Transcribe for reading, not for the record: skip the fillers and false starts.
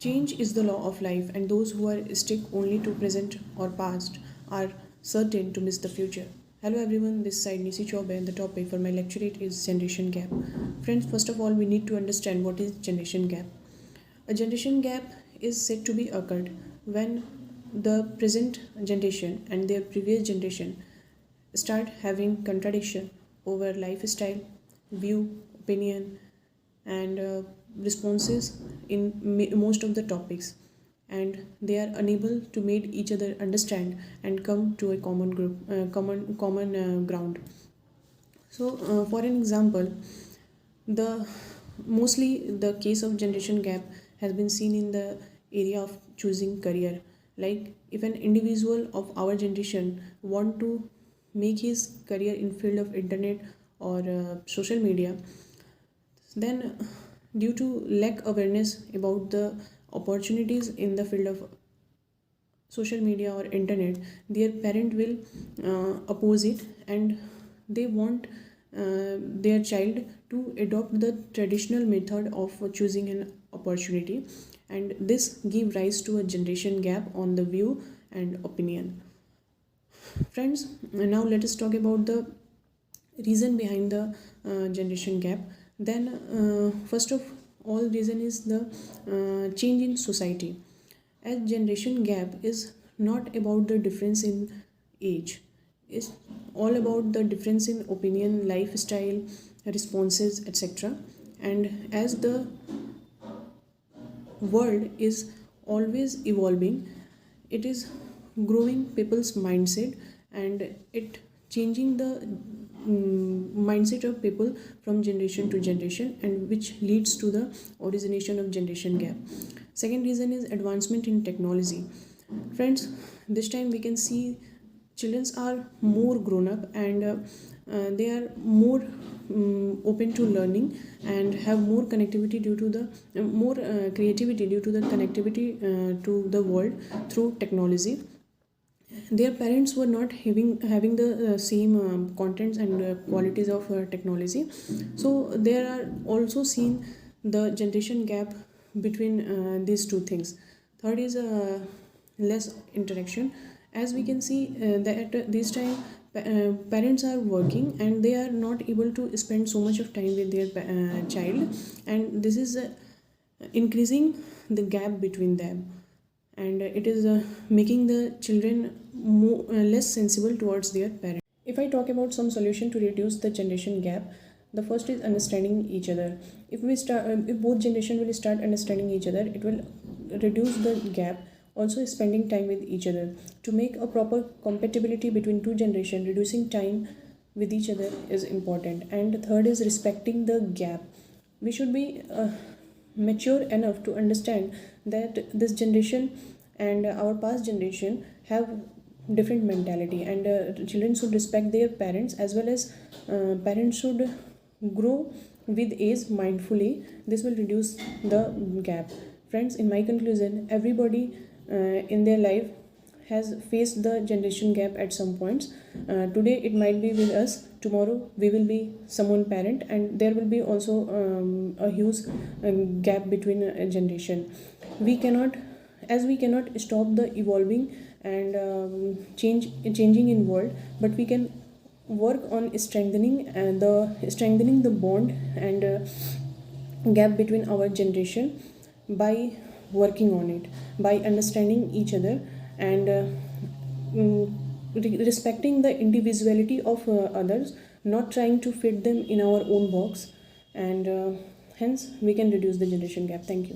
Change is the law of life, and those who are stick only to present or past are certain to miss the future. Hello everyone, this side Nisi Chobe, and the topic for my lecturate is generation gap. Friends, first of all, we need to understand what is generation gap. A generation gap is said to be occurred when the present generation and their previous generation start having contradiction over lifestyle, view, opinion, and responses in most of the topics, and they are unable to make each other understand and come to a common group common ground. So for an example, the mostly the case of generation gap has been seen in the area of choosing career. Like if an individual of our generation want to make his career in field of internet or social media, then due to lack awareness about the opportunities in the field of social media or internet, their parent will oppose it, and they want their child to adopt the traditional method of choosing an opportunity, and this give rise to a generation gap on the view and opinion. Friends, now let us talk about the reason behind the generation gap. Then first of all, reason is the change in society. As generation gap is not about the difference in age, it's all about the difference in opinion, lifestyle, responses, etc. And as the world is always evolving, it is growing people's mindset, and it changing the mindset of people from generation to generation, and which leads to the origination of generation gap. Second reason is advancement in technology. Friends, this time we can see children are more grown up, and they are more open to learning and have more connectivity due to the more creativity due to the connectivity to the world through technology. Their parents were not having the same contents and qualities of technology, so there are also seen the generation gap between these two things. Third is less interaction. As we can see that this time parents are working, and they are not able to spend so much of time with their child, and this is increasing the gap between them, and it is making the children less sensible towards their parents. If I talk about some solution to reduce the generation gap, the first is understanding each other. If both generation will start understanding each other, it will reduce the gap. Also, spending time with each other to make a proper compatibility between two generations, reducing time with each other is important. And third is respecting the gap. We should be mature enough to understand that this generation and our past generation have different mentality, and children should respect their parents, as well as parents should grow with age mindfully. This will reduce the gap. Friends, in my conclusion, everybody in their life has faced the generation gap at some points. Today it might be with us, tomorrow we will be someone parent, and there will be also a huge gap between a generation. We cannot stop the evolving and changing in world, but we can work on strengthening the bond and gap between our generation by working on it, by understanding each other, and respecting the individuality of others, not trying to fit them in our own box, and hence we can reduce the generation gap. Thank you.